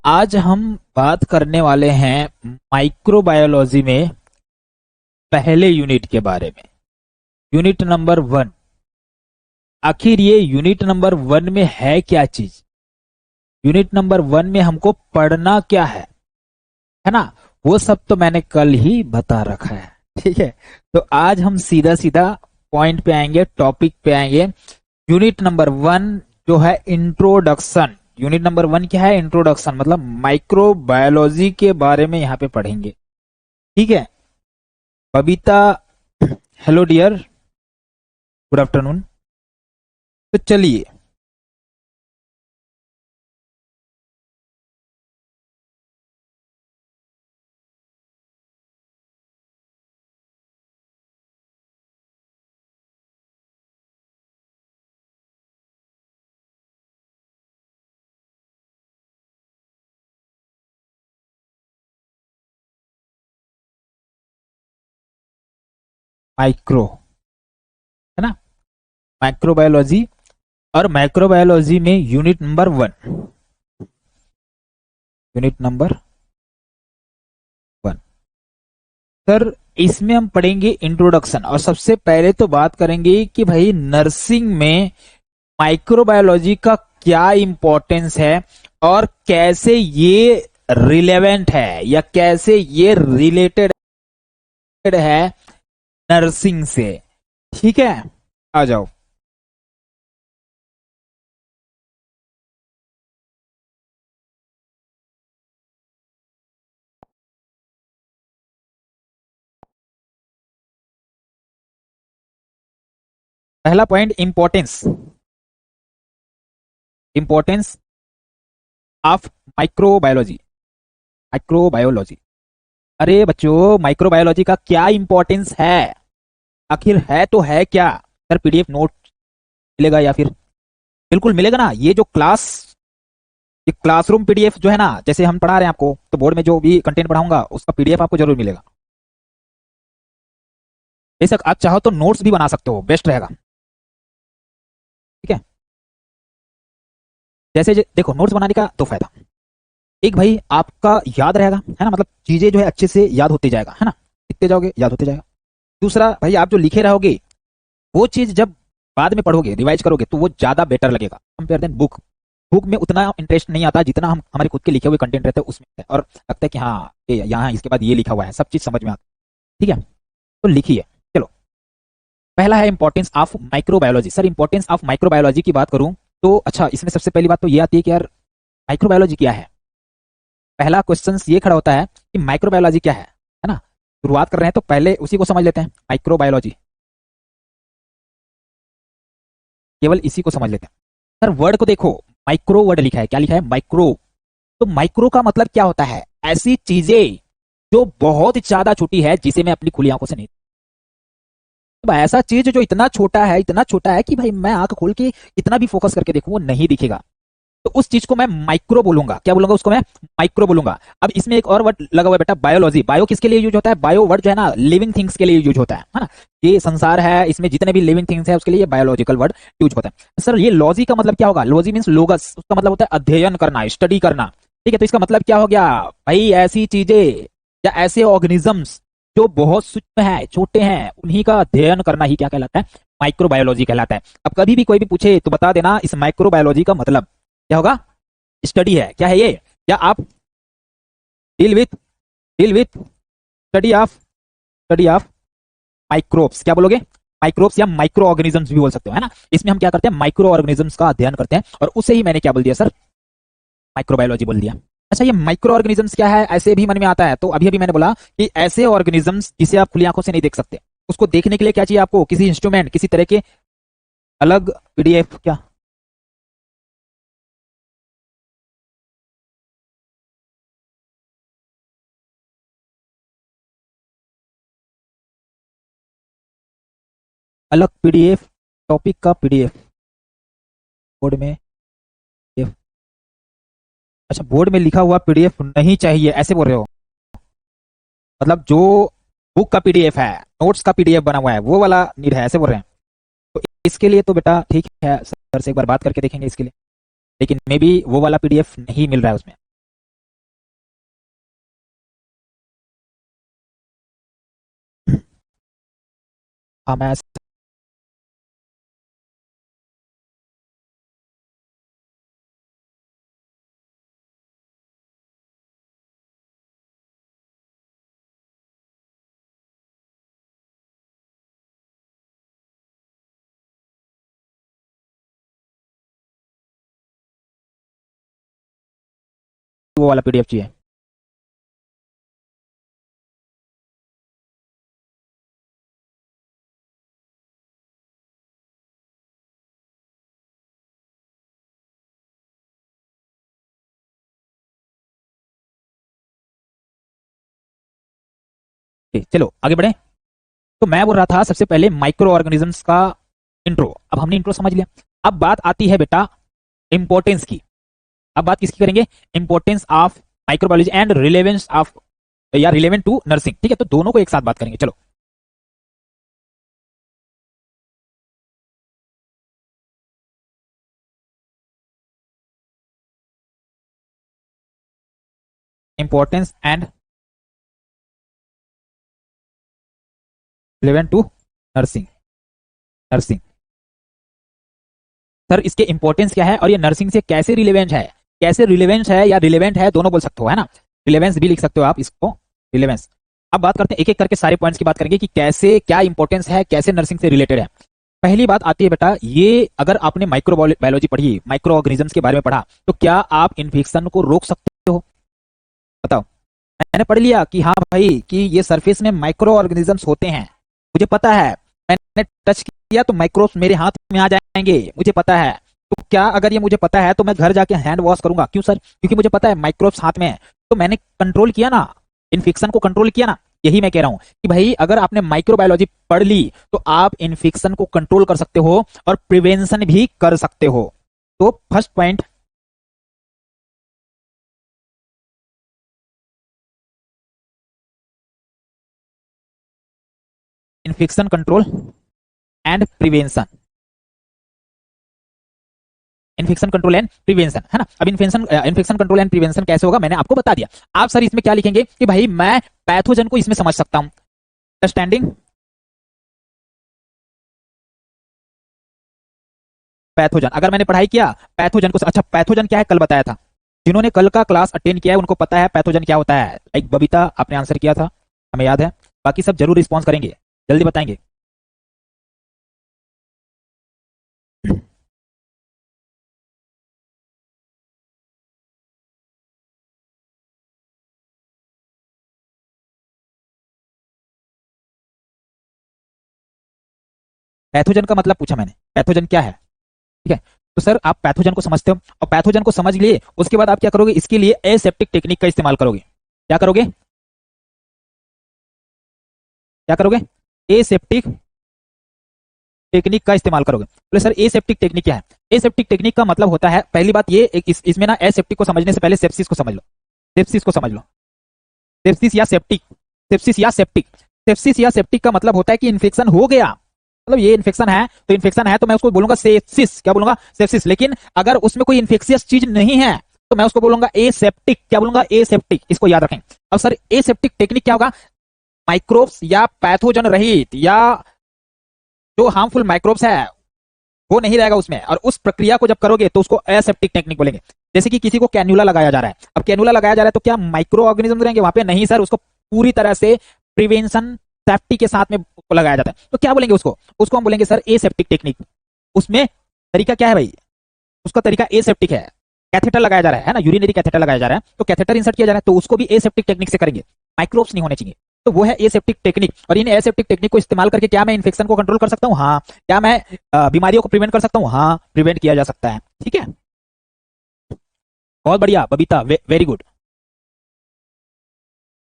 आज हम बात करने वाले हैं माइक्रोबायोलॉजी में पहले यूनिट के बारे में। Unit number 1। आखिर ये यूनिट नंबर 1 में है क्या चीज? यूनिट नंबर 1 में हमको पढ़ना क्या है ना? वो सब तो मैंने कल ही बता रखा है। ठीक है, तो आज हम सीधा सीधा पॉइंट पे आएंगे, टॉपिक पे आएंगे। यूनिट नंबर 1 जो है इंट्रोडक्शन। यूनिट नंबर 1 क्या है? इंट्रोडक्शन, मतलब माइक्रोबायोलॉजी के बारे में यहाँ पे पढ़ेंगे। ठीक है, Babita, hello dear, good afternoon. तो चलिए, माइक्रो, है ना, माइक्रोबायोलॉजी। और माइक्रोबायोलॉजी में unit number 1, unit number 1 sir, इसमें हम पढ़ेंगे इंट्रोडक्शन। और सबसे पहले तो बात करेंगे कि भाई नर्सिंग में माइक्रोबायोलॉजी का क्या इंपॉर्टेंस है और कैसे ये रिलेवेंट है या कैसे ये रिलेटेड है नर्सिंग से। ठीक है, आ जाओ। पहला point, importance, importance of microbiology. Microbiology, अरे बच्चों, माइक्रोबायोलॉजी का क्या इंपॉर्टेंस है? आखिर है तो है क्या? सर पीडीएफ नोट मिलेगा या फिर? बिल्कुल मिलेगा ना। ये क्लासरूम पीडीएफ जो है ना, जैसे हम पढ़ा रहे हैं आपको, तो बोर्ड में जो भी कंटेंट पढ़ाऊंगा उसका पीडीएफ आपको जरूर मिलेगा। बेशक आप चाहो तो नोट्स भी बना सकते हो, बेस्ट रहेगा। ठीक है, देखो, नोट्स बनाने का दो फायदा। एक भाई आपका याद रहेगा, है ना, मतलब चीजें जो है अच्छे से याद होती जाएगा, है ना, लिखते जाओगे याद होते जाएगा। दूसरा भाई, आप जो लिखे रहोगे वो चीज जब बाद में पढ़ोगे, रिवाइज करोगे, तो वो ज्यादा बेटर लगेगा कंपेयर देन बुक। बुक में उतना इंटरेस्ट नहीं आता जितना हम हमारे खुद के लिखे हुए कंटेंट रहते हैं उसमें है, और लगता है कि हाँ ये यहाँ इसके बाद ये लिखा हुआ है, सब चीज समझ में आता है। ठीक है, तो लिखिए। चलो, पहला है importance of microbiology. Sir importance of microbiology की बात करूं तो अच्छा, इसमें सबसे पहली बात तो ये आती है कि यार माइक्रोबायोलॉजी क्या है। पहला क्वेश्चन ये खड़ा होता है कि माइक्रोबायोलॉजी क्या है ना। शुरुआत कर रहे हैं तो पहले उसी को समझ लेते हैं, माइक्रोबायोलॉजी, केवल इसी को समझ लेते हैं। सर वर्ड को देखो, माइक्रो वर्ड लिखा है, क्या लिखा है? माइक्रो। तो माइक्रो का मतलब क्या होता है? ऐसी चीजें जो बहुत ज्यादा छोटी है, जिसे मैं अपनी खुली आंखों से नहीं। तो ऐसा चीज जो इतना छोटा है, इतना छोटा है कि भाई मैं आंख खोल के इतना भी फोकस करके देखूं वो नहीं दिखेगा, तो उस चीज को मैं माइक्रो बोलूंगा। क्या बोलूंगा उसको मैं? माइक्रो बोलूंगा। अब इसमें एक और वर्ड लगा हुआ है बेटा, बायोलॉजी। बायो किसके लिए यूज होता है? बायो वर्ड जो है ना, लिविंग थिंग्स के लिए यूज होता है ना। ये संसार है, इसमें जितने भी लिविंग थिंग्स है उसके लिए ये बायोलॉजिकल वर्ड यूज होता है। सर ये लॉजी का मतलब क्या होगा? लॉजी मीन्स लोगस, उसका मतलब होता है अध्ययन करना, स्टडी करना। ठीक है, तो इसका मतलब क्या हो गया भाई? ऐसी चीजें या ऐसे ऑर्गेनिजम्स जो बहुत सूक्ष्म है, छोटे हैं, उन्हीं का अध्ययन करना ही क्या कहलाता है? माइक्रोबायोलॉजी कहलाता है। अब कभी भी कोई भी पूछे तो बता देना इस माइक्रोबायोलॉजी का मतलब क्या होगा? स्टडी है। क्या है ये? या आप deal with study of microbes, क्या बोलोगे? माइक्रोब्स या माइक्रो ऑर्गेनिजम्स भी बोल सकते हो, है ना। इसमें हम क्या करते हैं? माइक्रो ऑर्गेनिजम्स का अध्ययन करते हैं, और उसे ही मैंने क्या बोल दिया सर? माइक्रोबायोलॉजी बोल दिया। अच्छा, ये माइक्रो ऑर्गेनिजम्स क्या है, ऐसे भी मन में आता है। तो अभी अभी मैंने बोला कि ऐसे ऑर्गेनिजम्स जिसे आप खुली आंखों से नहीं देख सकते, उसको देखने के लिए क्या चाहिए आपको? किसी इंस्ट्रूमेंट, किसी तरह के अलग पीडीएफ, क्या? अलग पीडीएफ, टॉपिक का पीडीएफ बोर्ड में? अच्छा, बोर्ड में लिखा हुआ पीडीएफ नहीं चाहिए, ऐसे बोल रहे हो? मतलब जो बुक का पीडीएफ है, नोट्स का पीडीएफ बना हुआ है, वो वाला नीड है, ऐसे बोल रहे हैं? तो इसके लिए तो बेटा ठीक है, सर से एक बार बात करके देखेंगे इसके लिए, लेकिन मे बी वो वाला पीडीएफ नहीं मिल रहा है उसमें। हाँ मैं वो वाला पीडीएफ चाहिए। ठीक, चलो आगे बढ़े। तो मैं बोल रहा था सबसे पहले माइक्रो ऑर्गेनिजम्स का इंट्रो। अब हमने इंट्रो समझ लिया। अब बात आती है बेटा इंपॉर्टेंस की। अब बात किसकी करेंगे? Importance of microbiology and relevance of या रिलेवेंट टू नर्सिंग। ठीक है, तो दोनों को एक साथ बात करेंगे। चलो importance and relevant to nursing. Nursing sir, इसके इंपॉर्टेंस क्या है और ये नर्सिंग से कैसे रिलेवेंट है? कैसे रिलेवेंस है या रिलेवेंट है, दोनों बोल सकते हो, है ना? रिलेवेंस भी लिख सकते हो आप इसको, रिलेवेंस। अब बात करते हैं एक एक करके, सारे पॉइंट्स की बात करेंगे कि कैसे क्या इंपॉर्टेंस है, कैसे नर्सिंग से रिलेटेड है। पहली बात आती है बेटा, ये अगर आपने माइक्रोबायोलॉजी पढ़ी, माइक्रो ऑर्गेनिजम्स के बारे में पढ़ा, तो क्या आप इन्फेक्शन को रोक सकते हो? बताओ। मैंने पढ़ लिया कि हाँ भाई, कि ये सरफेस में माइक्रो ऑर्गेनिजम्स होते हैं, मुझे पता है। मैंने टच किया तो माइक्रोब्स मेरे हाथ में आ जाएंगे, मुझे पता है। तो क्या अगर ये मुझे पता है तो मैं घर जाके हैंड वॉश करूंगा? क्यों सर? क्योंकि मुझे पता है माइक्रोब्स हाथ में है। तो मैंने कंट्रोल किया ना, इन्फेक्शन को कंट्रोल किया ना। यही मैं कह रहा हूं कि भाई अगर आपने माइक्रोबायोलॉजी पढ़ ली तो आप इन्फेक्शन को कंट्रोल कर सकते हो और प्रिवेंशन भी कर सकते हो। तो first point, infection control and prevention. Infection control and prevention, है ना? अब इन्फेक्शन कंट्रोल एंड प्रिवेंशन कैसे होगा, मैंने आपको बता दिया। आप सर इसमें क्या लिखेंगे कि भाई मैं पैथोजन को इसमें समझ सकता हूं। अंडरस्टैंडिंग पैथोजन, अगर मैंने पढ़ाई किया पैथोजन को, अच्छा पैथोजन क्या है कल बताया था। जिन्होंने कल का क्लास अटेंड किया है उनको पता है पैथोजन क्या होता है। लाइक बबीता आपने आंसर किया था, हमें याद है। बाकी सब जरूर रिस्पॉन्स करेंगे, जल्दी बताएंगे। पैथोजन का मतलब पूछा मैंने, पैथोजन क्या है? ठीक है, तो सर आप पैथोजन को समझते हो और पैथोजन को समझ लिए उसके बाद आप क्या करोगे? इसके लिए एसेप्टिक टेक्निक का इस्तेमाल करोगे। क्या करोगे? क्या करोगे? एसेप्टिक टेक्निक का इस्तेमाल करोगे। बोले सर एसेप्टिक टेक्निक क्या है? एसेप्टिक टेक्निक का मतलब होता है, पहली बात ये इसमें ना एसेप्टिक को समझने से पहले सेप्सिस को समझ लो। सेप्सिस को समझ लो। सेप्सिस या सेप्टिक, सेप्सिस या सेप्टिक, सेप्सिस या सेप्टिक का मतलब होता है कि इन्फेक्शन हो गया, मतलब ये इन्फेक्शन है तो इन्फेक्शन है तो मैं उसको बोलूंगा सेप्सिस। क्या बोलूंगा? सेप्सिस। लेकिन अगर उसमें कोई इन्फेक्शियस चीज नहीं है तो मैं उसको बोलूंगा एसेप्टिक। क्या बोलूंगा? एसेप्टिक। इसको याद रखें। अब सर एसेप्टिक टेक्निक क्या होगा? माइक्रोब्स या पैथोजन रहित या जो हार्मफुल माइक्रोब्स है वो नहीं रहेगा उसमें, और उस प्रक्रिया को जब करोगे तो उसको एसेप्टिक टेक्निक बोलेंगे। जैसे कि किसी को कैन्युला लगाया जा रहा है, अब कैन्युला लगाया जा रहा है तो क्या माइक्रो ऑर्गेनिज्म रहेंगे वहां पे? नहीं सर, उसको पूरी तरह से प्रिवेंशन सेफ्टी के साथ में लगाया जाता है। तो क्या बोलेंगे उसको? उसको हम बोलेंगे सर एसेप्टिक टेक्निक। उसमें तरीका क्या है भाई? उसका तरीका एसेप्टिक है। कैथेटर लगाया जा रहा है ना, यूरिनरी कैथेटर लगाया जा रहा है, तो कैथेटर इंसर्ट किया जा रहा है तो उसको भी एसेप्टिक टेक्निक से करेंगे। माइक्रोब्स नहीं होने चाहिए, तो वो है एसेप्टिक टेक्निक। और इन एसेप्टिक टेक्निक को इस्तेमाल करके क्या मैं इन्फेक्शन को कंट्रोल कर सकता हूँ? हाँ। क्या मैं बीमारियों को प्रिवेंट कर सकता हूँ? हाँ, प्रिवेंट किया जा सकता है। ठीक है, बहुत बढ़िया बबीता, वेरी गुड।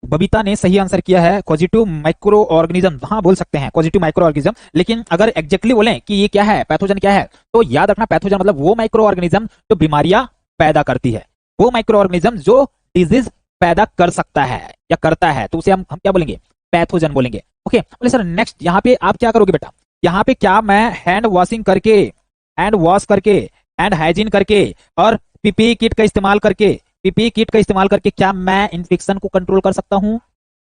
बबीता ने सही आंसर किया है, पॉजिटिव माइक्रो ऑर्गेनिज्म। हाँ बोल सकते हैं पॉजिटिव माइक्रो ऑर्गेनिज्म, लेकिन अगर एग्जैक्टली बोलें कि ये क्या है, पैथोजन क्या है, तो याद रखना पैथोजन मतलब वो माइक्रो ऑर्गेनिज्म जो बीमारियां पैदा करती है, वो माइक्रो ऑर्गेनिज्म जो डिजीज पैदा कर सकता है या करता है, तो उसे हम क्या बोलेंगे? पैथोजन बोलेंगे। ओके, बोले सर नेक्स्ट यहाँ पे आप क्या करोगे बेटा? यहाँ पे क्या मैं हैंड वॉशिंग करके, हैंड वॉश करके, हैंड हाइजीन करके और पीपीई किट का इस्तेमाल करके, पीपीई किट का इस्तेमाल करके क्या मैं इन्फेक्शन को कंट्रोल कर सकता हूं?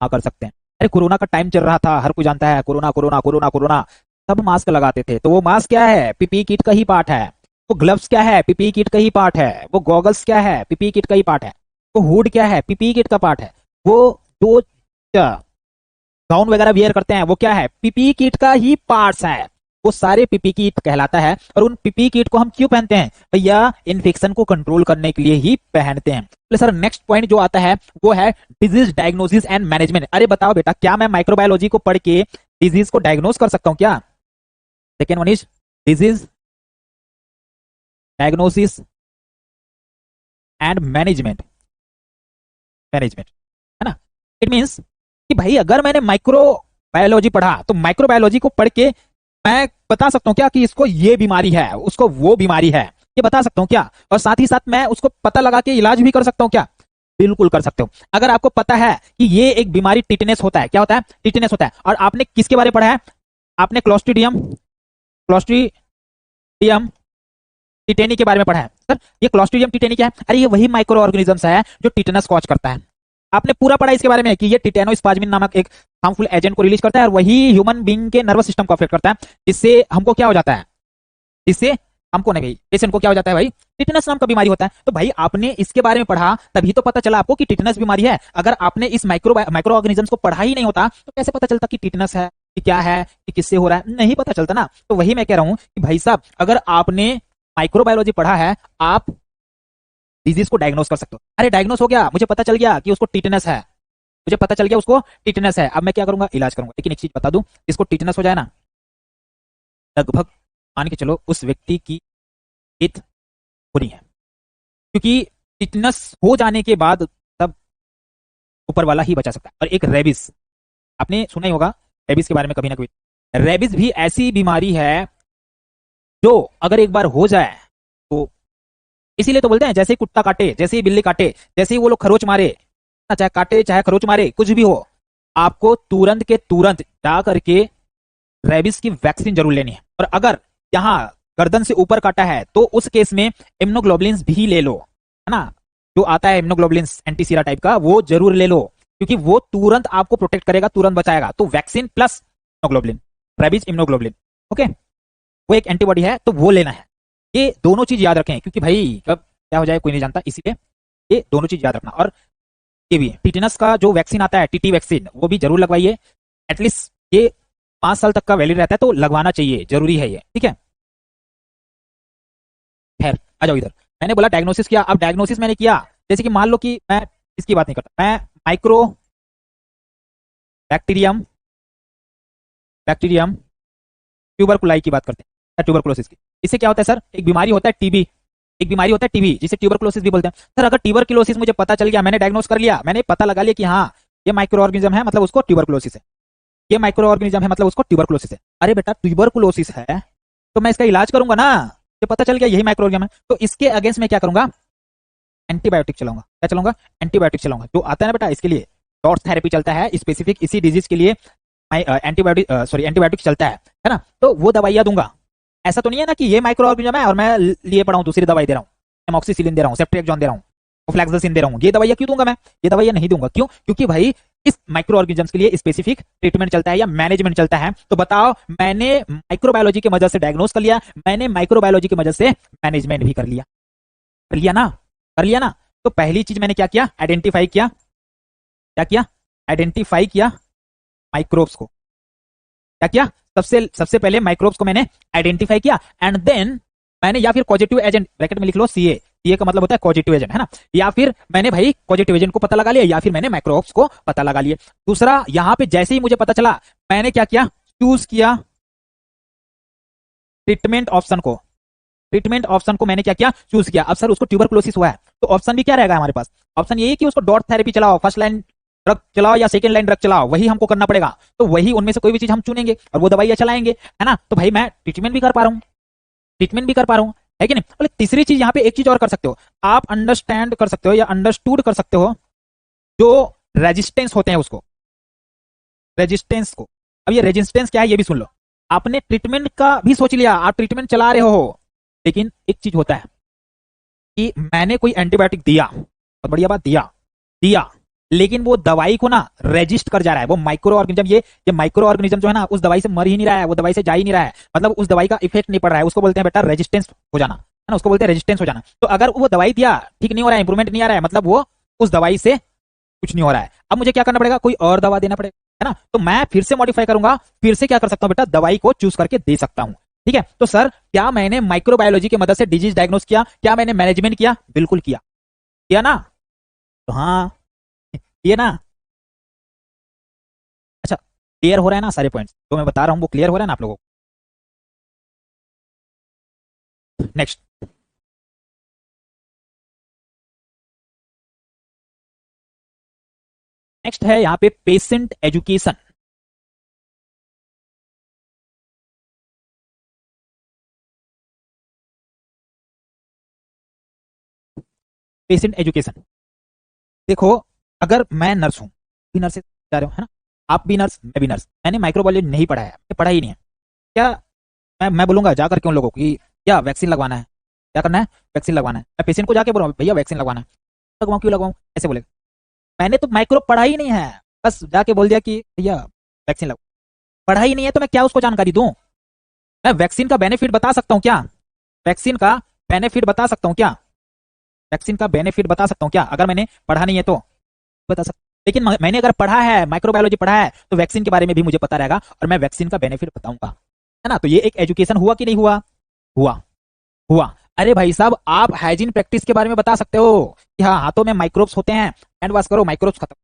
हाँ कर सकते हैं। अरे कोरोना का टाइम चल रहा था, हर कोई जानता है कोरोना कोरोना कोरोना कोरोना, सब मास्क लगाते थे। तो वो मास्क क्या है, पीपीई किट का ही पार्ट है। वो ग्लव्स क्या है, पीपीई किट का ही पार्ट है। वो गॉगल्स क्या है, पीपीई किट का ही पार्ट है। वो हुड क्या है, पीपीई किट का पार्ट है। वो जो गाउन वगैरह वियर करते हैं वो क्या है, पीपीई किट का ही पार्ट्स है। वो सारे पीपीई किट कहलाता है। और उन पीपीई किट को हम क्यों पहनते हैं भैया, इन्फेक्शन को कंट्रोल करने के लिए ही पहनते हैं। तो सर नेक्स्ट पॉइंट जो आता है वो है डिजीज डायग्नोसिस एंड मैनेजमेंट। अरे बताओ बेटा, क्या मैं माइक्रोबायोलॉजी को पढ़ के डिजीज को डायग्नोस कर सकता हूं क्या? Second one is disease diagnosis and management. Management है ना। इट मीन्स कि भाई अगर मैंने माइक्रोबायोलॉजी पढ़ा तो माइक्रोबायोलॉजी को पढ़ के मैं बता सकता हूं क्या कि इसको ये बीमारी है, उसको वो बीमारी है, ये बता सकता हूं क्या? और साथ ही साथ मैं उसको पता लगा के इलाज भी कर सकता हूं क्या? बिल्कुल कर सकते हो। अगर आपको पता है कि ये एक बीमारी टिटनेस होता है, क्या होता है, टिटनेस होता है, और आपने किसके बारे में पढ़ा है, आपने क्लोस्ट्रीडियम क्लोस्ट्रीडियम टिटेनी के बारे में पढ़ा है। सर ये क्लोस्ट्रीडियम टिटेनी क्या है? अरे ये वही माइक्रो ऑर्गेनिजम्स है जो टिटनस कॉज करता है। आपने पूरा पढ़ा इसके बारे में कि ये टिटेनोस्पाज्मिन नामक एक हार्मफुल एजेंट को रिलीज करता है और वही ह्यूमन बीइंग के नर्वस सिस्टम को अफेक्ट करता है, जिससे हमको क्या हो जाता है, जिससे हमको नहीं भाई, पेशेंट को क्या हो जाता है भाई, टिटनस नाम का बीमारी होता है। तो भाई आपने इसके बारे में पढ़ा तभी तो पता चला आपको कि टिटनस बीमारी है। अगर आपने इस माइक्रो ऑर्गेनिजम्स को पढ़ा ही नहीं होता तो कैसे पता चलता कि टिटनस है, कि क्या है, कि किससे हो रहा है, नहीं पता चलता ना। तो वही मैं कह रहा हूं कि भाई साहब अगर आपने माइक्रोबायोलॉजी पढ़ा है, आप डिजीज को डायग्नोस कर सकते हो। अरे डायग्नोस हो गया, मुझे पता चल गया कि उसको टिटनस है, मुझे पता चल गया उसको टिटनस है, अब मैं क्या करूंगा, इलाज करूंगा। लेकिन एक चीज बता दूं, इसको टिटनस हो जाए ना, लगभग मान के चलो उस व्यक्ति की हित होनी है, क्योंकि टिटनस हो जाने के बाद तब ऊपर वाला ही बचा सकता है। और एक रेबिस, आपने सुना ही होगा रेबिस के बारे में कभी ना कभी। रेबिस भी ऐसी बीमारी है जो अगर एक बार हो जाए तो, इसीलिए तो बोलते हैं जैसे ही कुत्ता काटे, जैसे ही बिल्ली काटे, जैसे ही वो लोग खरोच मारे, चाहे काटे चाहे खरोच मारे, कुछ भी हो, आपको तुरंत के तुरंत जा करके रेबिस की वैक्सीन जरूर लेनी है। और अगर यहाँ गर्दन से ऊपर काटा है तो उस केस में इम्यूनोग्लोबुलिन्स भी ले लो, है ना, जो आता है इम्यूनोग्लोबुलिन्स एंटीसीरा टाइप का, वो जरूर ले लो, क्योंकि वो तुरंत आपको प्रोटेक्ट करेगा, तुरंत बचाएगा। तो vaccine plus immunoglobulin, rabies immunoglobulin, okay, वो एक एंटीबॉडी है तो वो लेना है। ये दोनों चीज याद रखें, क्योंकि भाई कब क्या हो जाए कोई नहीं जानता, इसीलिए ये दोनों चीज याद रखना। और ये भी टिटनस का जो वैक्सीन आता है, टीटी वैक्सीन, वो भी जरूर लगवाइए। एटलीस्ट ये 5 साल तक का वैलिड रहता है तो लगवाना चाहिए, जरूरी है ये, ठीक है। खैर आ जाओ इधर, मैंने बोला डायग्नोसिस किया। अब डायग्नोसिस मैंने किया, जैसे कि मान लो कि मैं इसकी बात नहीं करता, मैं माइक्रो बैक्टीरियम बैक्टीरियम ट्यूबरकुलाई की बात करते हैं, ट्यूबरकुलोसिस की। इससे क्या होता है सर, एक बीमारी होता है टीबी, एक बीमारी होता है टीबी जिसे ट्यूबरकुलोसिस भी बोलते हैं। सर अगर ट्यूबरकुलोसिस मुझे पता चल गया, मैंने डायग्नोस कर लिया, मैंने पता लगा लिया कि हाँ ये माइक्रो ऑर्गेनिज्म है मतलब उसको ट्यूबरकुलोसिस है, ये माइक्रो ऑर्गेनिज्म है मतलब उसको ट्यूबरकुलोसिस है। अरे बेटा ट्यूबरकुलोसिस है तो मैं इसका इलाज करूंगा ना, ये पता चल गया यही माइक्रो ऑर्गेनिज्म है, तो इसके अगेंस्ट में क्या करूंगा, एंटीबायोटिक चलाऊंगा। क्या चलाऊंगा, एंटीबायोटिक चलाऊंगा। जो आता है ना बेटा, इसके लिए डॉट्स थेरेपी चलता है स्पेसिफिक इसी डिजीज के लिए, एंटीबायोटिक चलता है ना, तो वो दवाइयां दूंगा। ऐसा तो नहीं है ना कि ये माइक्रो ऑर्गेनिज्म है और मैं लिए पड़ा हूं दूसरी दवाई दे रहा हूँ, एमॉक्सिसिलिन दे रहा हूँ, सेफ्ट्रिएक्सोन दे रहा हूँ, फ्लैक्सासिन दे रहा हूँ, ये दवाइयां क्यों दूंगा मैं, ये दवाइयां नहीं दूंगा। क्यों? क्योंकि भाई इस माइक्रो ऑर्गेनिजम्स के लिए स्पेसिफिक ट्रीटमेंट चलता है या मैनेजमेंट चलता है। तो बताओ, मैंने माइक्रोबायोलॉजी की मदद से डायग्नोस कर लिया, मैंने माइक्रोबायोलॉजी की मदद से मैनेजमेंट भी कर लिया, कर लिया ना, कर लिया ना। तो पहली चीज मैंने क्या किया, आइडेंटिफाई किया, क्या किया, आइडेंटिफाई किया माइक्रोब्स को। क्या किया, सबसे सबसे पहले माइक्रोब्स को मैंने आइडेंटिफाई किया, एंड देन मैंने, या फिर पॉजिटिव एजेंट, ब्रैकेट में लिख लो सीए, सीए का मतलब होता है पॉजिटिव एजेंट, है ना, या फिर मैंने भाई पॉजिटिव एजेंट को पता लगा लिया, या फिर मैंने माइक्रोब्स को पता लगा लिया। दूसरा, यहां पे जैसे ही मुझे पता चला, मैंने क्या किया, चूज किया ट्रीटमेंट ऑप्शन को, ट्रीटमेंट ऑप्शन को मैंने क्या किया, चूज किया। अब सर उसको ट्यूबरकुलोसिस हुआ है तो ऑप्शन भी क्या रहेगा हमारे पास, ऑप्शन यही कि उसको डॉट थेरेपी चलाओ, फर्स्ट लाइन ड्रग चलाओ या सेकंड लाइन ड्रग चलाओ, वही हमको करना पड़ेगा। तो वही उनमें से कोई भी चीज हम चुनेंगे और वो दवाइयां चलाएंगे, है ना। तो भाई मैं ट्रीटमेंट भी कर पा रहा हूँ, ट्रीटमेंट भी कर पा रहा हूँ, है कि नहीं। बोले तीसरी चीज यहाँ पे एक चीज और कर सकते हो, आप अंडरस्टैंड कर सकते हो या अंडरस्टूड कर सकते हो जो रेजिस्टेंस होते हैं उसको, रेजिस्टेंस को। अब ये रेजिस्टेंस क्या है ये भी सुन लो। आपने ट्रीटमेंट का भी सोच लिया, आप ट्रीटमेंट चला रहे हो, लेकिन एक चीज होता है कि मैंने कोई एंटीबायोटिक दिया, बहुत बढ़िया बात, दिया दिया, लेकिन वो दवाई को ना रेजिस्ट कर जा रहा है। वो माइक्रो ऑर्गेनिज्म, ये माइक्रो ऑर्गेनिज्म जो है ना, उस दवाई से मर ही नहीं रहा है, वो दवाई से जा ही नहीं रहा है, मतलब उस दवाई का इफेक्ट नहीं पड़ रहा है। उसको बोलते हैं बेटा रेजिस्टेंस हो जाना, है ना, उसको बोलते हैं रेजिस्टेंस हो जाना। तो अगर वो दवाई दिया, ठीक नहीं हो रहा है, इंप्रूवमेंट नहीं आ रहा है, मतलब वो उस दवाई से कुछ नहीं हो रहा है। अब मुझे क्या करना पड़ेगा, कोई और दवा देना पड़ेगा, है ना। तो मैं फिर से मॉडिफाई करूंगा, फिर से क्या कर सकता हूं बेटा, दवाई को चूज करके दे सकता हूं। ठीक है, तो सर क्या मैंने माइक्रोबायोलॉजी की मदद से डिजीज डायग्नोस किया, क्या मैंने मैनेजमेंट किया? बिल्कुल किया, किया ना। तो हाँ, किया ना। अच्छा, क्लियर हो रहा है ना सारे पॉइंट्स जो मैं बता रहा हूं, वो क्लियर हो रहा है ना आप लोगों को? नेक्स्ट, नेक्स्ट है यहाँ पे पेशेंट एजुकेशन। पेशेंट एजुकेशन, देखो, अगर मैं नर्स हूं, भी नर्स जा रहे हो, है ना, आप भी नर्स, मैं भी नर्स, मैंने माइक्रोबायोलॉजी नहीं पढ़ा है, पढ़ा ही नहीं है, क्या मैं बोलूंगा जाकर के उन लोगों को कि क्या वैक्सीन लगवाना है, क्या करना है, वैक्सीन लगवाना है? मैं पेशेंट को जाके बोलूंगा भैया वैक्सीन लगवाना है, लगवाऊं, क्यों लगवाऊं, ऐसे बोलेगा। मैंने तो माइक्रो पढ़ा ही नहीं है, बस जाके बोल दिया कि भैया वैक्सीन लगवाओ, पढ़ा ही नहीं है, तो मैं क्या उसको जानकारी दूं? मैं वैक्सीन का बेनिफिट बता सकता हूं क्या? वैक्सीन का बेनिफिट बता सकता हूं क्या? वैक्सीन का बेनिफिट बता सकता हूं क्या, अगर मैंने पढ़ा नहीं है तो? बता सकता, लेकिन मैंने अगर पढ़ा है, माइक्रोबायोलॉजी पढ़ा है, तो वैक्सीन के बारे में भी मुझे पता रहेगा और मैं वैक्सीन का बेनिफिट बताऊंगा, है ना। तो ये एक एजुकेशन हुआ कि नहीं हुआ? हुआ, हुआ। अरे भाई साहब, आप हाइजीन प्रैक्टिस के बारे में बता सकते हो कि हाँ, हाथों में माइक्रोब्स होते हैं, हैंड वॉश करो, माइक्रोब्स खत्म।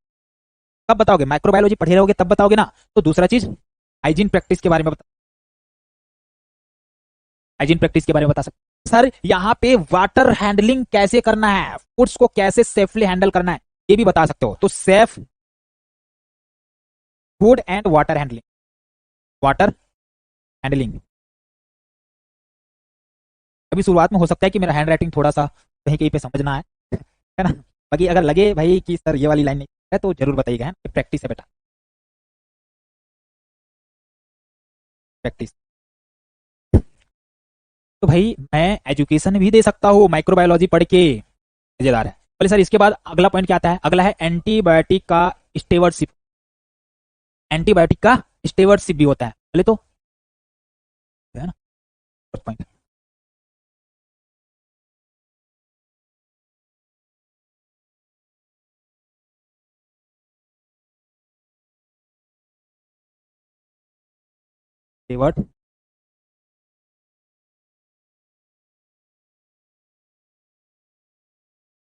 कब बताओगे? माइक्रोबायोलॉजी पढ़े रहोगे तब बताओगे ना। तो दूसरा चीज, हाइजीन प्रैक्टिस के बारे में बता, हाइजीन प्रैक्टिस के बारे में बता सकते सर। यहाँ पे वाटर हैंडलिंग कैसे करना है, फूड्स को कैसे सेफली हैंडल करना है, ये भी बता सकते हो। तो safe food and water handling, water handling. अभी शुरुआत में हो सकता है कि मेरा हैंड राइटिंग थोड़ा सा कहीं कहीं पे समझ ना आए, है ना। बाकी अगर लगे भाई कि सर ये वाली लाइन नहीं है तो जरूर बताइएगा, है प्रैक्टिस है बेटा, प्रैक्टिस। तो भाई मैं एजुकेशन भी दे सकता हूँ माइक्रोबायोलॉजी पढ़ के, मजेदार है। बोले सर इसके बाद अगला पॉइंट क्या आता है? अगला है एंटीबायोटिक का स्टेवर्डशिप। एंटीबायोटिक का स्टेवर्डशिप भी होता है, बोले तो, है ना, पॉइंट। स्टेवर्ड,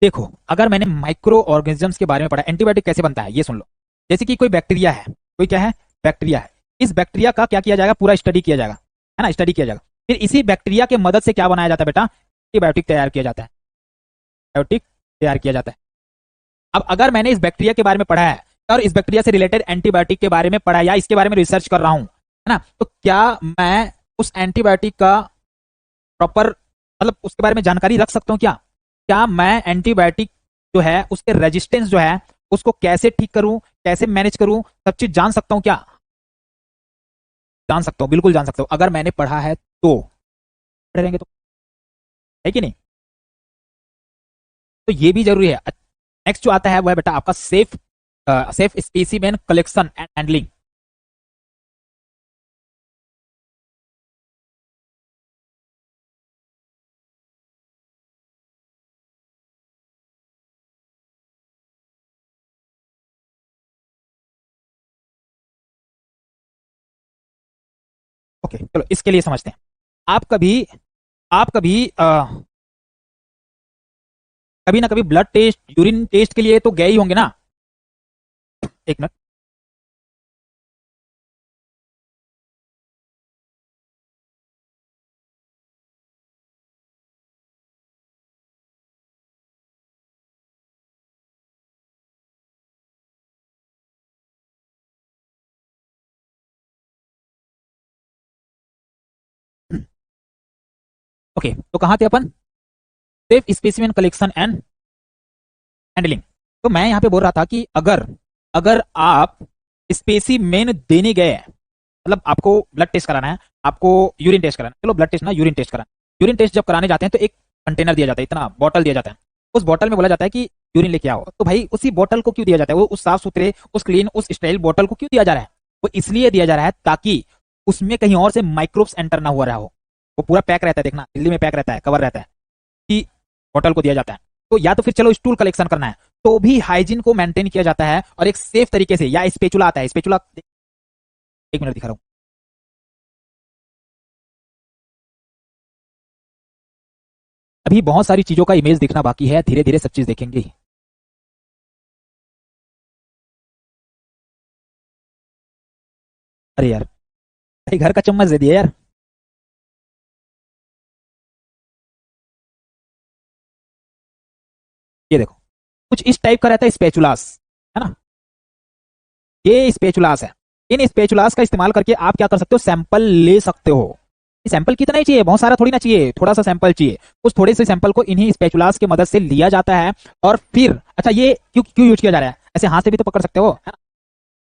देखो, अगर मैंने माइक्रो ऑर्गेनिजम्स के बारे में पढ़ा, एंटीबायोटिक कैसे बनता है ये सुन लो। जैसे कि कोई बैक्टीरिया है, कोई क्या है, बैक्टीरिया है, इस बैक्टीरिया का क्या किया जाएगा, पूरा स्टडी किया जाएगा, है ना, स्टडी किया जाएगा। फिर इसी बैक्टीरिया के मदद से क्या बनाया जाता है बेटा, एंटीबायोटिक तैयार किया जाता है, एंटीबायोटिक तैयार किया जाता है। अब अगर मैंने इस बैक्टीरिया के बारे में पढ़ा है और इस बैक्टीरिया से रिलेटेड एंटीबायोटिक के बारे में पढ़ा है या इसके बारे में रिसर्च कर रहा हूं, है ना, तो क्या मैं उस एंटीबायोटिक का प्रॉपर, मतलब उसके बारे में जानकारी रख सकता हूँ क्या? क्या मैं एंटीबायोटिक जो है उसके रेजिस्टेंस जो है उसको कैसे ठीक करूं, कैसे मैनेज करूं, सब चीज जान सकता हूं क्या? जान सकता हूं, बिल्कुल जान सकता हूं, अगर मैंने पढ़ा है तो। पढ़े रहेंगे तो, है कि नहीं? तो ये भी जरूरी है। नेक्स्ट जो आता है वो है बेटा आपका safe, safe specimen collection and handling. Okay चलो इसके लिए समझते हैं। आप कभी, आप कभी कभी ना कभी ब्लड टेस्ट, यूरिन टेस्ट के लिए तो गए ही होंगे ना? एक मिनट, ओके तो कहाँ थे अपन? Safe specimen collection and handling. तो मैं यहाँ पे बोल रहा था कि अगर, अगर आप स्पेसिमेन देने गए, मतलब आपको ब्लड टेस्ट कराना है, आपको यूरिन टेस्ट कराना है, चलो ब्लड टेस्ट ना, यूरिन टेस्ट कराना, यूरिन टेस्ट जब कराने जाते हैं तो एक कंटेनर दिया जाता है, इतना बॉटल दिया जाता है, उस बॉटल में बोला जाता है कि यूरिन लेके आओ, तो भाई उसी बोतल को क्यों दिया जाता है, वो उस साफ सुथरे, उस क्लीन, उस स्टाइल बोतल को क्यों दिया जा रहा है? वो इसलिए दिया जा रहा है ताकि उसमें कहीं और से माइक्रोब्स एंटर ना हुआ रहा हो। वो पूरा पैक रहता है, देखना दिल्ली में पैक रहता है, कवर रहता है कि बोतल को दिया जाता है। तो या तो फिर चलो स्टूल कलेक्शन करना है तो भी हाइजीन को मेंटेन किया जाता है और एक सेफ तरीके से, या स्पेचुला आता है, स्पेचुला, एक मिनट दिखा रहा हूं। अभी बहुत सारी चीजों का इमेज दिखना बाकी है, धीरे धीरे सब चीज देखेंगे। अरे यार, भाई घर का चम्मच दे दिया यार। ये देखो, कुछ इस टाइप का रहता है स्पेचुलास, है ना? ये स्पेचुलास है। इन स्पेचुलास का इस्तेमाल करके आप क्या कर सकते हो, सैंपल ले सकते हो। सैंपल कितना ही चाहिए, बहुत सारा थोड़ी ना चाहिए, थोड़ा सा सैंपल चाहिए। उस थोड़े से सैंपल को इन्हीं स्पेचुलास की मदद से लिया जाता है। और फिर अच्छा, ये क्यों क्यों यूज किया जा रहा है? ऐसे हाथ से भी तो पकड़ सकते हो, है ना?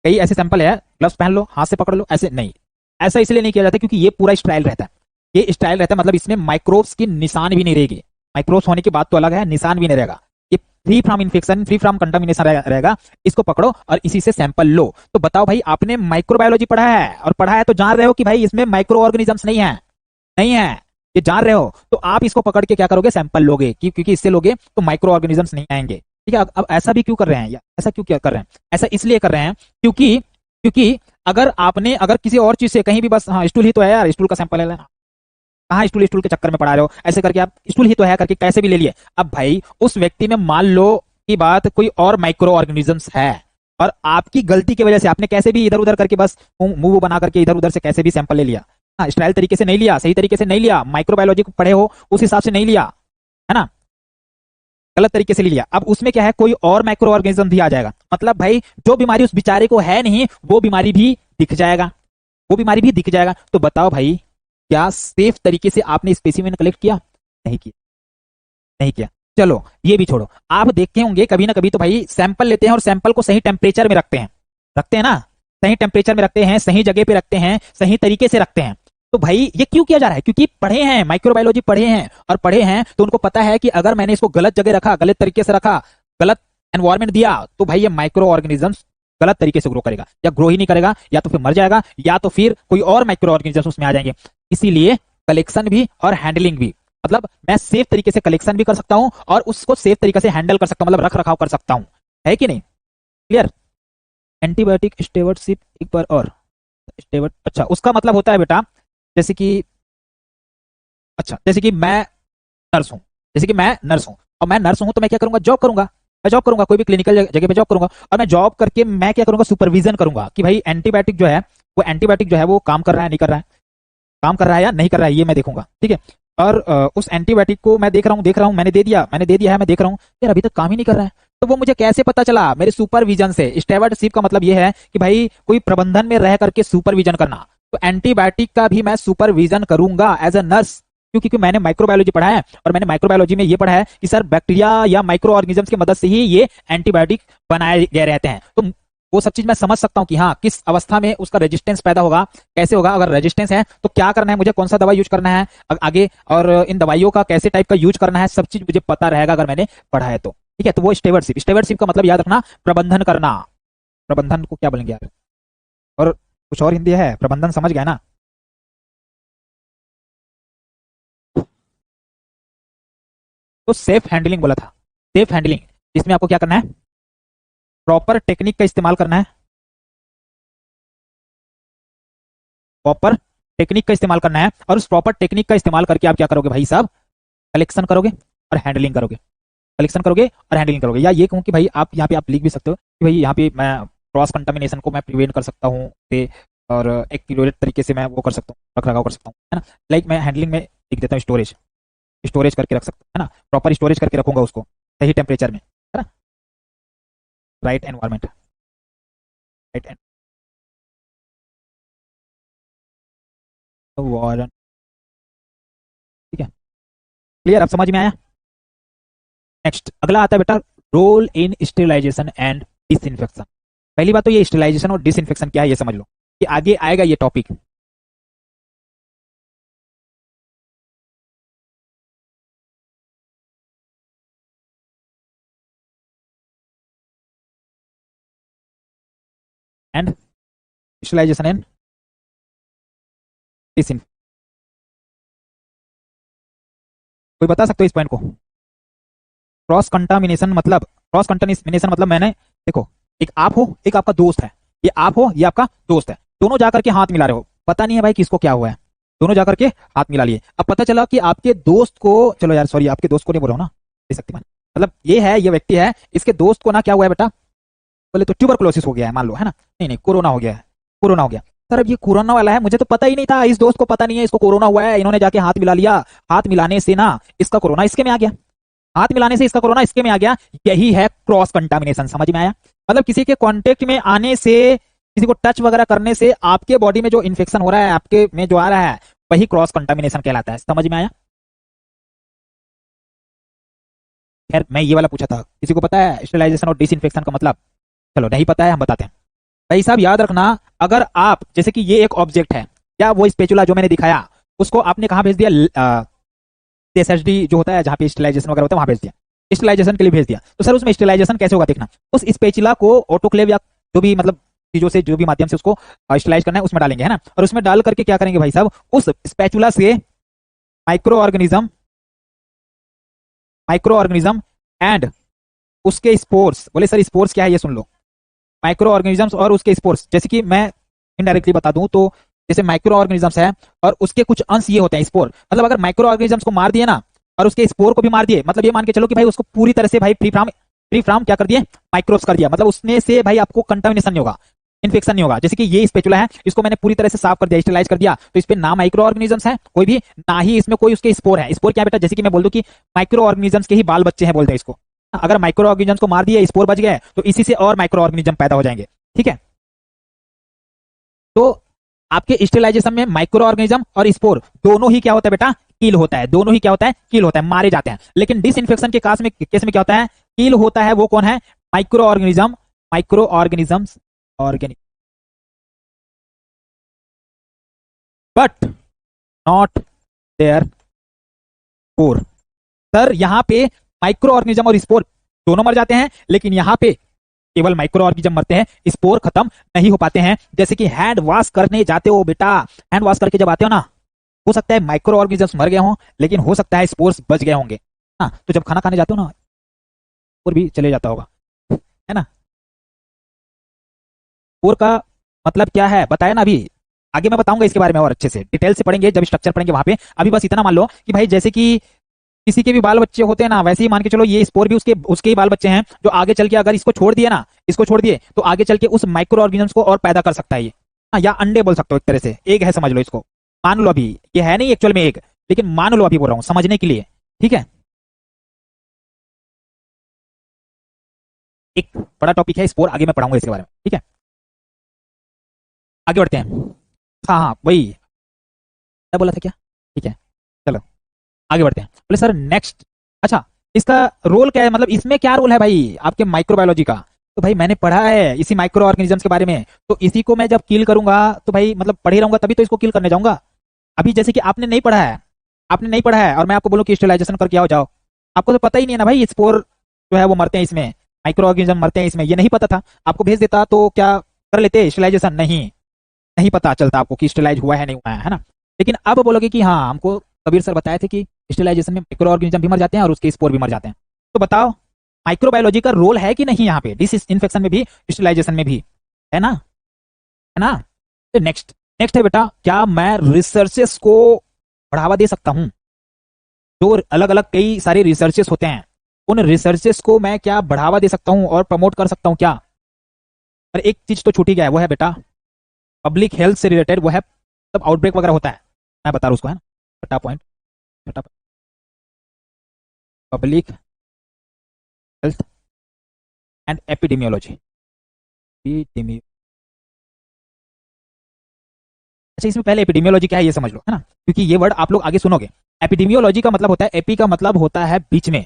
कई ऐसे सैंपल है, ग्लव्स पहन लो, हाथ से पकड़ लो, ऐसे नहीं। ऐसा इसलिए नहीं किया जाता क्योंकि ये पूरा स्टाइल रहता है। ये स्टाइल रहता है मतलब इसमें माइक्रोब्स की निशान भी नहीं रहेगी। माइक्रोब्स होने की बात तो अलग है, निशान भी नहीं रहेगा। ये free from infection, free from contamination रहेगा। इसको पकड़ो और इसी से सैंपल लो। तो बताओ भाई, आपने माइक्रोबायोलॉजी पढ़ा है, और पढ़ा है तो जान रहे हो कि भाई इसमें माइक्रो ऑर्गेनिजम्स नहीं है, नहीं है, ये जान रहे हो। तो आप इसको पकड़ के क्या करोगे, सैंपल लोगे, क्योंकि इससे लोगे तो माइक्रो ऑर्गेनिजम्स नहीं आएंगे। ठीक है, अब ऐसा भी क्यों कर रहे हैं, या ऐसा क्यों क्या कर रहे हैं? ऐसा इसलिए कर रहे हैं क्योंकि क्योंकि अगर किसी और चीज से कहीं भी, बस हाँ स्टूल ही तो है यार, स्टूल का सैंपल है लेना, कहाँ स्टूल स्टूल के चक्कर में पड़ा रहे हो, ऐसे करके आप स्टूल ही तो है करके कैसे भी ले लिए। अब भाई उस व्यक्ति में मान लो की बात कोई और माइक्रो ऑर्गेनिजम्स है, और आपकी गलती की वजह से आपने कैसे भी इधर उधर करके, बस मुंह बना करके इधर उधर से कैसे भी सैंपल ले लिया, हाँ स्टाइल तरीके से नहीं लिया, सही तरीके से नहीं लिया, माइक्रोबायोलॉजी को पढ़े हो उस हिसाब से नहीं लिया, है ना, गलत तरीके से ले लिया। अब उसमें क्या है, कोई और माइक्रो ऑर्गेनिज्म भी आ जाएगा, मतलब भाई जो बीमारी उस बेचारे को है नहीं, वो बीमारी भी दिख जाएगा, वो बीमारी भी दिख जाएगा। तो बताओ भाई, क्या सेफ तरीके से आपने स्पेसिमेन कलेक्ट किया? नहीं किया, नहीं किया। चलो ये भी छोड़ो, आप देखते होंगे कभी ना कभी तो भाई सैंपल लेते हैं और सैंपल को सही टेम्परेचर में रखते हैं, रखते हैं ना, सही टेम्परेचर में रखते हैं, सही जगह पे रखते हैं, सही तरीके से रखते हैं। तो भाई ये क्यों किया जा रहा है? क्योंकि पढ़े हैं, माइक्रोबायोलॉजी पढ़े हैं, और पढ़े हैं तो उनको पता है कि अगर मैंने इसको गलत जगह रखा, गलत तरीके से रखा, गलत एनवायरमेंट दिया, तो भाई ये माइक्रो ऑर्गेनिजम्स गलत तरीके से ग्रो करेगा, या ग्रो ही नहीं करेगा, या तो फिर मर जाएगा, या तो फिर कोई और माइक्रो ऑर्गेनिजम्स उसमें आ जाएंगे। इसीलिए कलेक्शन भी और हैंडलिंग भी, मतलब मैं सेफ तरीके से कलेक्शन भी कर सकता हूं और उसको सेफ तरीके से हैंडल कर सकता हूं, मतलब रख रखाव कर सकता हूं, है कि नहीं? क्लियर? एंटीबायोटिक स्टेवर्डशिप एक बार और, स्टेवर्ड, अच्छा उसका मतलब होता है बेटा, जैसे कि, अच्छा जैसे कि मैं नर्स हूं, जैसे कि मैं नर्स हूं, और मैं नर्स हूं तो मैं क्या करूंगा, जॉब करूंगा, मैं जॉब करूंगा, कोई भी क्लिनिकल जगह पे जॉब करूंगा, और मैं जॉब करके मैं क्या करूंगा, सुपरविजन करूंगा कि भाई एंटीबायोटिक जो है, वो एंटीबायोटिक जो है वो काम कर रहा है नहीं कर रहा है, काम कर रहा है या नहीं कर रहा है, ये मैं देखूंगा, ठीक है। और उस एंटीबायोटिक को मैं देख रहा हूँ, मैंने दे दिया है, मैं देख रहा हूँ यार अभी तक काम ही नहीं कर रहा है। तो वो मुझे कैसे पता चला? मेरे सुपरविजन से। स्टेवर्डशिप का मतलब ये है कि भाई कोई प्रबंधन में रह करके सुपरविजन करना। तो एंटीबायोटिक का भी मैं सुपरविजन करूंगा एज अ नर्स, क्योंकि मैंने माइक्रोबायोलॉजी पढ़ा है, और मैंने माइक्रोबायोलॉजी में ये पढ़ा है कि सर बैक्टीरिया या माइक्रो ऑर्गेनिजम्स की मदद से ही ये एंटीबायोटिक बनाए गए रहते हैं। तो वो सब चीज मैं समझ सकता हूँ कि हाँ किस अवस्था में उसका रेजिस्टेंस पैदा होगा, कैसे होगा, अगर रेजिस्टेंस है तो क्या करना है मुझे, कौन सा दवा यूज करना है आगे, और इन दवाइयों का कैसे टाइप का यूज करना है, सब चीज मुझे पता रहेगा अगर मैंने पढ़ा है तो। ठीक है, तो वो स्टेवर्डशिप, स्टेवर्डशिप का मतलब याद रखना, प्रबंधन करना। प्रबंधन को क्या बोलेंगे यार, और कुछ और हिंदी है, प्रबंधन समझ गया ना? तो सेफ हैंडलिंग बोला था, सेफ हैंडलिंग, इसमें आपको क्या करना है, प्रॉपर टेक्निक का इस्तेमाल करना है, प्रॉपर टेक्निक का इस्तेमाल करना है, और उस प्रॉपर टेक्निक का इस्तेमाल करके आप क्या करोगे भाई साहब, कलेक्शन करोगे और हैंडलिंग करोगे, कलेक्शन करोगे और हैंडलिंग करोगे। या ये कहूँ कि भाई आप यहाँ पे आप लिख भी सकते हो कि भाई यहाँ पे मैं क्रॉस कंटामिनेशन को मैं प्रिवेंट कर सकता हूँ से, और एक क्यूरेट तरीके से मैं वो कर सकता हूँ, रख रखाव कर सकता हूँ, है ना। लाइक मैं हैंडलिंग में लिख देता हूँ स्टोरेज, स्टोरेज करके रख सकता हूँ, है ना, प्रॉपर स्टोरेज करके रखूंगा उसको सही टेम्परेचर में, है ना, राइट एनवायरमेंट, राइट एनवायरमेंट, ठीक है, क्लियर, अब समझ में आया? नेक्स्ट अगला आता है बेटा, role in sterilization and disinfection. पहली बात तो ये स्टेरिलाइजेशन और डिसइंफेक्शन क्या है ये समझ लो, कि आगे आएगा ये topic. And sterilisation and disinfection. कोई बता सकते हो इस पॉइंट को? क्रॉस कंटामिनेशन मतलब मैंने, देखो, एक आप हो, एक आपका दोस्त है, ये आप हो, ये आपका दोस्त है, दोनों जाकर के हाथ मिला रहे हो, पता नहीं है भाई किसको क्या हुआ है, दोनों जाकर के हाथ मिला लिए। अब पता चला कि आपके दोस्त को, चलो यार सॉरी, आपके दोस्त को नहीं बोल रहा हूं ना, शक्तिमान, मतलब ये है, ये व्यक्ति है, इसके दोस्त को ना क्या हुआ है बेटा, बोले तो ट्यूबरकुलोसिस हो गया है मान लो, है ना, नहीं नहीं कोरोना हो गया है, कोरोना हो गया। सर अब ये कोरोना वाला है, मुझे तो पता ही नहीं था, इस दोस्त को पता नहीं है इसको कोरोना हुआ है, इन्होंने जाके हाथ मिला लिया, हाथ मिलाने से ना इसका कोरोना इसके में आ गया, हाथ मिलाने से इसका कोरोना इसके में आ गया। यही है क्रॉस कंटामिनेशन, समझ में आया? मतलब किसी के कांटेक्ट में आने से, किसी को टच वगैरह करने से आपके बॉडी में जो इन्फेक्शन हो रहा है, आपके में जो आ रहा है, वही क्रॉस कंटामिनेशन कहलाता है। समझ में आया? खैर मैं ये वाला पूछा था, किसी को पता है स्टेरिलाइजेशन और डिसइंफेक्शन का मतलब? चलो नहीं पता है, हम बताते हैं। भाई साहब याद रखना, अगर आप, जैसे कि ये एक ऑब्जेक्ट है, या वो स्पेचुला जो मैंने दिखाया, उसको आपने कहां भेज दिया, एसएसडी जो होता है जहां पे स्टेरिलाइजेशन वगैरह होता है वहां भेज दिया, स्टेरिलाइजेशन के लिए भेज दिया, तो सर उसमें स्टेरिलाइजेशन कैसे होगा देखना। उस स्पेचुला को ऑटोक्लेव या जो भी मतलब चीजों से, जो भी माध्यम से उसको स्टेरिलाइज करना है उसमें डालेंगे, है ना, और उसमें डाल करके क्या करेंगे भाई साहब, उस स्पेचुला से माइक्रो ऑर्गेनिज्म एंड उसके स्पोर्स, बोले सर स्पोर्स क्या है ये सुन लो, माइक्रो ऑर्गेनिजम्स और उसके स्पोर्स, जैसे कि मैं इनडायरेक्टली बता दूं तो, जैसे माइक्रो ऑर्गेनिजम्स है और उसके कुछ अंश ये होते हैं स्पोर, मतलब अगर माइक्रो ऑर्गेनिजम्स को मार दिए ना और उसके स्पोर को भी मार दिए, मतलब ये मान के चलो कि भाई उसको पूरी तरह से भाई फ्री फ्राम क्या कर दिए, माइक्रोब्स कर दिया, मतलब उसमें से भाई आपको कंटामिनेशन नहीं होगा, इन्फेक्शन नहीं होगा। जैसे कि ये स्पेचुला है, इसको मैंने पूरी तरह से साफ कर दिया, स्टेरिलाइज कर दिया, तो इस पे ना माइक्रो ऑर्गेनिजम्स है कोई भी, ना ही इसमें कोई उसके स्पोर है। स्पोर क्या बेटा, जैसे कि मैं बोल दूं कि माइक्रो ऑर्गेनिजम्स के ही बाल बच्चे हैं बोलते हैं इसको, अगर माइक्रो ऑर्गेनिजम्स को मार दिए, स्पोर बच गए, तो इसी से और माइक्रो ऑर्गेनिज्म पैदा हो जाएंगे। ठीक है, तो आपके स्टेरिलाइजेशन में माइक्रो ऑर्गेनिज्म और स्पोर दोनों ही क्या होता है बेटा, किल होता है, दोनों ही क्या होता है, किल होता है, मारे जाते हैं। लेकिन डिसइंफेक्शन के केस में क्या होता है, किल होता है वो कौन है, micro organism but not their spore. Sir यहां पे माइक्रो ऑर्गेनिज्म और स्पोर दोनों मर जाते हैं, लेकिन यहां पे केवल माइक्रो ऑर्गेनिज्म मरते हैं, स्पोर खत्म नहीं हो पाते हैं। जैसे कि हैंड वॉश करने जाते हो बेटा, हैंड वॉश करके जब आते हो ना, हो सकता है माइक्रो ऑर्गेनिजम्स मर गए हों, लेकिन हो सकता है स्पोर्स बच गए होंगे। हाँ, तो जब खाना खाने जाते हो ना, स्पोर भी चले जाता होगा, है ना। स्पोर का मतलब क्या है बताया ना अभी, आगे मैं बताऊंगा इसके बारे में और अच्छे से डिटेल से पढ़ेंगे जब स्ट्रक्चर पढ़ेंगे वहां पे। अभी बस इतना मान लो कि भाई जैसे कि किसी के भी बाल बच्चे होते हैं ना, वैसे ही मान के चलो ये स्पोर भी उसके उसके ही बाल बच्चे हैं, जो आगे चल के अगर इसको छोड़ दिए ना, इसको छोड़ दिए, तो आगे चल के उस माइक्रो ऑर्गेनिजम्स को और पैदा कर सकता है ये। हाँ, या अंडे बोल सकते हो एक तरह से, एक है समझ लो इसको, मान लो अभी ये है नहीं एक्चुअल में एक, लेकिन मान लो अभी बोल रहा हूँ समझने के लिए। ठीक है, एक बड़ा टॉपिक है स्पोर, आगे मैं पढ़ाऊंगा इसके बारे में। ठीक है, आगे बढ़ते हैं। हाँ हाँ वही, क्या बोला था क्या, ठीक है, चलो आगे बढ़ते हैं। बोले सर नेक्स्ट, अच्छा इसका रोल क्या है, मतलब इसमें क्या रोल है भाई आपके माइक्रोबायोलॉजी का? तो भाई मैंने पढ़ा है इसी माइक्रो ऑर्गेनिजम्स के बारे में, तो इसी को मैं जब किल करूंगा तो भाई मतलब पढ़े रहूंगा तभी तो इसको किल करने जाऊंगा। अभी जैसे कि आपने नहीं पढ़ा है, और मैं आपको बोलूं कि स्टेरिलाइजेशन करके आओ जाओ, आपको तो पता ही नहीं है ना भाई, स्पोर जो है वो मरते हैं इसमें, माइक्रो ऑर्गेनिज्म मरते हैं इसमें, ये नहीं पता था, आपको भेज देता तो क्या कर लेते स्टेरिलाइजेशन? नहीं, नहीं पता चलता आपको कि स्टेरिलाइज हुआ है नहीं हुआ है ना। लेकिन अब बोलोगे कि हाँ हमको कबीर सर बताए थे कि स्टेरिलाइजेशन में माइक्रो ऑर्गेनिज्म भी मर जाते हैं और उसके स्पोर भी मर जाते हैं, तो बताओ माइक्रोबायोलॉजी का रोल है कि नहीं यहाँ पे, डिस इन्फेक्शन में भी, स्टेरिलाइजेशन में भी, है ना, है ना। नेक्स्ट नेक्स्ट है बेटा, क्या मैं रिसर्चेस को बढ़ावा दे सकता हूँ? जो अलग अलग कई सारे रिसर्चेस होते हैं, उन रिसर्चेस को मैं क्या बढ़ावा दे सकता हूँ और प्रमोट कर सकता हूँ क्या? पर एक चीज तो छूटी गया है, वो है बेटा पब्लिक हेल्थ से रिलेटेड, वो है तब आउटब्रेक वगैरह होता है, मैं बता रहा हूँ उसको, है ना, छठा point, public health and epidemiology. अच्छा इसमें पहले एपिडेमियोलॉजी क्या है ये समझ लो, है ना, क्योंकि ये वर्ड आप लोग आगे सुनोगे। एपिडेमियोलॉजी का मतलब होता है, एपी का मतलब होता है बीच में,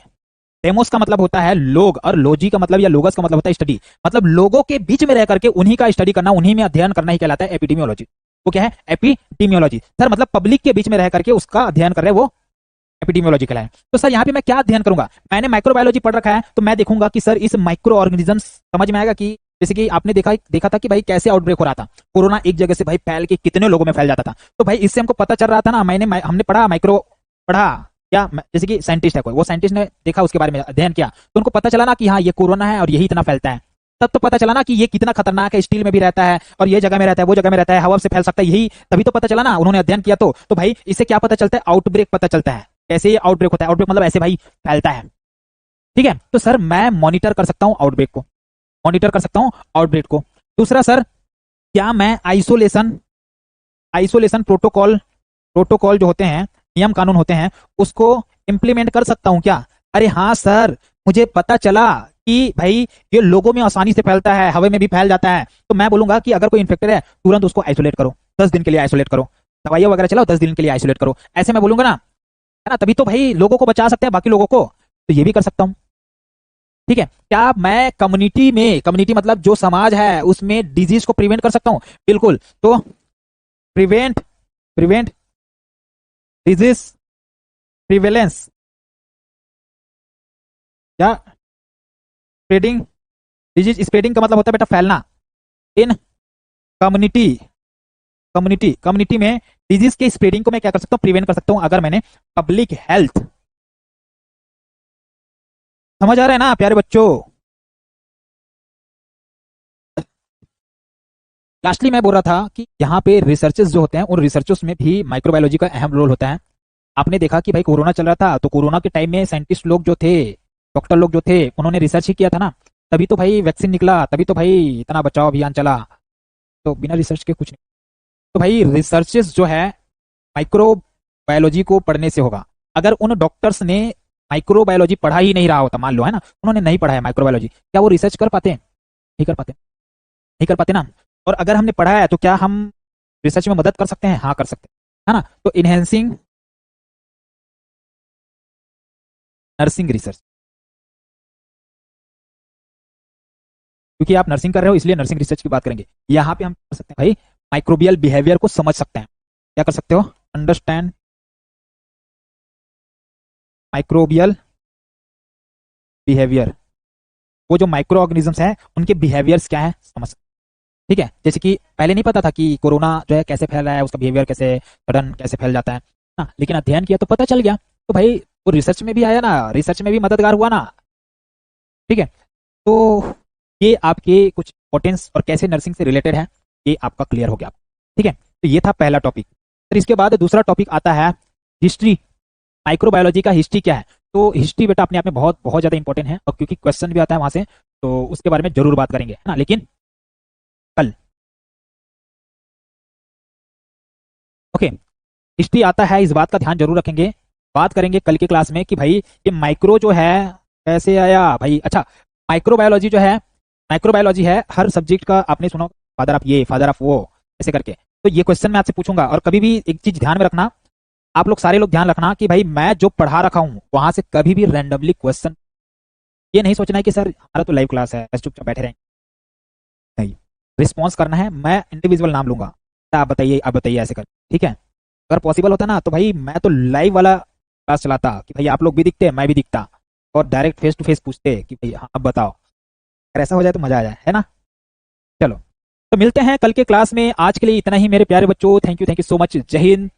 डेमोस का मतलब होता है लोग, और लॉजी का मतलब या लोगस का मतलब होता है स्टडी, मतलब लोगों के बीच में रह करके उन्हीं का स्टडी करना, उन्हीं में अध्ययन करना ही कहलाता है एपिडेमियोलॉजी। वो क्या है, एपिडेमियोलॉजी। सर मतलब पब्लिक के बीच में रह करके उसका अध्ययन कर रहे हैं, वो एपिडेमियोलॉजी कहलाए। तो सर यहाँ पे मैं क्या अध्ययन करूंगा, मैंने माइक्रोबायोलॉजी पढ़ रखा है, तो मैं देखूंगा कि सर इस माइक्रो ऑर्गेनिजम्स, समझ में आएगा कि जैसे कि आपने देखा देखा था कि भाई कैसे आउटब्रेक हो रहा था, कोरोना एक जगह से भाई फैल के कितने लोगों में फैल जाता था। तो भाई इससे हमको पता चल रहा था ना, हमने पढ़ा माइक्रो पढ़ा क्या, जैसे कि साइंटिस्ट है कोई, वो साइंटिस्ट ने देखा, उसके बारे में अध्ययन किया, तो उनको पता चला ना कि हाँ ये कोरोना है और यही इतना फैलता है। तब तो पता चला ना कि ये कितना खतरनाक है, स्टील में भी रहता है और ये जगह में रहता है, वो जगह में रहता है, हवा से फैल सकता है, यही तभी तो पता चला ना, उन्होंने अध्ययन किया। तो भाई इससे क्या पता चलता है, आउटब्रेक पता चलता है। कैसे ये आउटब्रेक होता है, आउटब्रेक मतलब ऐसे भाई फैलता है। ठीक है, तो सर मैं मॉनिटर कर सकता हूँ आउटब्रेक को, मॉनिटर कर सकता हूँ आउटब्रेक को। दूसरा सर, क्या मैं आइसोलेशन आइसोलेशन प्रोटोकॉल प्रोटोकॉल जो होते हैं, नियम कानून होते हैं, उसको इंप्लीमेंट कर सकता हूं क्या? अरे हाँ सर, मुझे पता चला कि भाई ये लोगों में आसानी से फैलता है, हवा में भी फैल जाता है। तो मैं बोलूंगा कि अगर कोई इन्फेक्टेड है, तुरंत उसको आइसोलेट करो, 10 दिन के लिए आइसोलेट करो, दवाइयां वगैरह चलाओ, 10 दिन के लिए आइसोलेट करो, ऐसे मैं बोलूंगा ना, है ना? तभी तो भाई लोगों को बचा सकते हैं, बाकी लोगों को। तो ये भी कर सकता हूँ। ठीक है, क्या मैं कम्युनिटी मतलब जो समाज है उसमें डिजीज को प्रिवेंट कर सकता हूँ? बिल्कुल। तो प्रिवेंट प्रिवेंट डिजीज प्रिवेलेंस, या स्प्रेडिंग डिजीज, स्प्रेडिंग का मतलब होता है बेटा फैलना, इन कम्युनिटी कम्युनिटी में डिजीज के स्प्रेडिंग को मैं क्या कर सकता हूँ, प्रिवेंट कर सकता हूँ, अगर मैंने पब्लिक हेल्थ। समझ आ रहा है ना प्यारे बच्चों? लास्टली मैं बोल रहा था कि यहाँ पे रिसर्चेस जो होते हैं, उन रिसर्चेस में भी माइक्रोबायोलॉजी का अहम रोल होता है। आपने देखा कि भाई कोरोना चल रहा था, तो कोरोना के टाइम में साइंटिस्ट लोग जो थे, डॉक्टर लोग जो थे, उन्होंने रिसर्च ही किया था ना, तभी तो भाई वैक्सीन निकला, तभी तो भाई इतना बचाव अभियान चला। तो बिना रिसर्च के कुछ नहीं। तो भाई रिसर्चेस जो है माइक्रोबायोलॉजी को पढ़ने से होगा। अगर उन डॉक्टर्स ने माइक्रोबायोलॉजी पढ़ा ही नहीं रहा होता, मान लो है ना, उन्होंने नहीं पढ़ा है माइक्रोबायोलॉजी, क्या वो रिसर्च कर पाते? नहीं कर पाते, नहीं कर पाते ना। और अगर हमने पढ़ा है तो क्या हम रिसर्च में मदद कर सकते हैं? हाँ कर सकते हैं, है ना? तो इनहेंसिंग नर्सिंग रिसर्च, क्योंकि आप नर्सिंग कर रहे हो इसलिए नर्सिंग रिसर्च की बात करेंगे। यहाँ पे हम कर सकते हैं भाई, माइक्रोबियल बिहेवियर को समझ सकते हैं। क्या कर सकते हो? अंडरस्टैंड माइक्रोबियल बिहेवियर, वो जो माइक्रो ऑर्गेनिजम्स हैं उनके बिहेवियर्स क्या है समझ सकते हैं। ठीक है, जैसे कि पहले नहीं पता था कि कोरोना जो है कैसे फैल रहा है, उसका बिहेवियर कैसे सडन कैसे फैल जाता है ना, लेकिन अध्ययन किया तो पता चल गया। तो भाई वो रिसर्च में भी आया ना, रिसर्च में भी मददगार हुआ ना। ठीक है, तो ये आपके कुछ इंपॉर्टेंस और कैसे नर्सिंग से रिलेटेड है, ये आपका क्लियर हो गया। ठीक है, तो ये था पहला टॉपिक। फिर इसके बाद दूसरा टॉपिक आता है हिस्ट्री। माइक्रोबायोलॉजी का हिस्ट्री क्या है? तो हिस्ट्री बेटा अपने आप में बहुत बहुत ज्यादा इंपॉर्टेंट है, और क्योंकि क्वेश्चन भी आता है वहां से, तो उसके बारे में जरूर बात करेंगे, है ना, लेकिन कल। ओके, हिस्ट्री आता है, इस बात का ध्यान जरूर रखेंगे। बात करेंगे कल की क्लास में कि भाई ये माइक्रो जो है कैसे आया भाई। अच्छा, माइक्रोबायोलॉजी जो है, माइक्रोबायोलॉजी है हर सब्जेक्ट का, आपने सुना फादर ऑफ ये, फादर ऑफ वो, ऐसे करके। तो ये क्वेश्चन मैं आपसे पूछूंगा, और कभी भी एक चीज ध्यान में रखना, आप लोग सारे लोग ध्यान रखना कि भाई मैं जो पढ़ा रखा हूं वहां से कभी भी रैंडमली क्वेश्चन, ये नहीं सोचना है कि सर हमारा तो लाइव क्लास है, बस चुपचाप बैठे रहेंगे। नहीं, रिस्पॉन्स करना है, मैं इंडिविजुअल नाम लूंगा, आप बताइए ऐसे कर। ठीक है, अगर पॉसिबल होता ना तो भाई मैं तो लाइव वाला क्लास चलाता, कि भाई आप लोग भी दिखते, मैं भी दिखता, और डायरेक्ट फेस टू फेस पूछते कि भाई हाँ अब बताओ। अगर ऐसा हो जाए तो मजा आ जाए, है ना? चलो, तो मिलते हैं कल के क्लास में। आज के लिए इतना ही मेरे प्यारे बच्चों, थैंक यू सो मच, जय हिंद।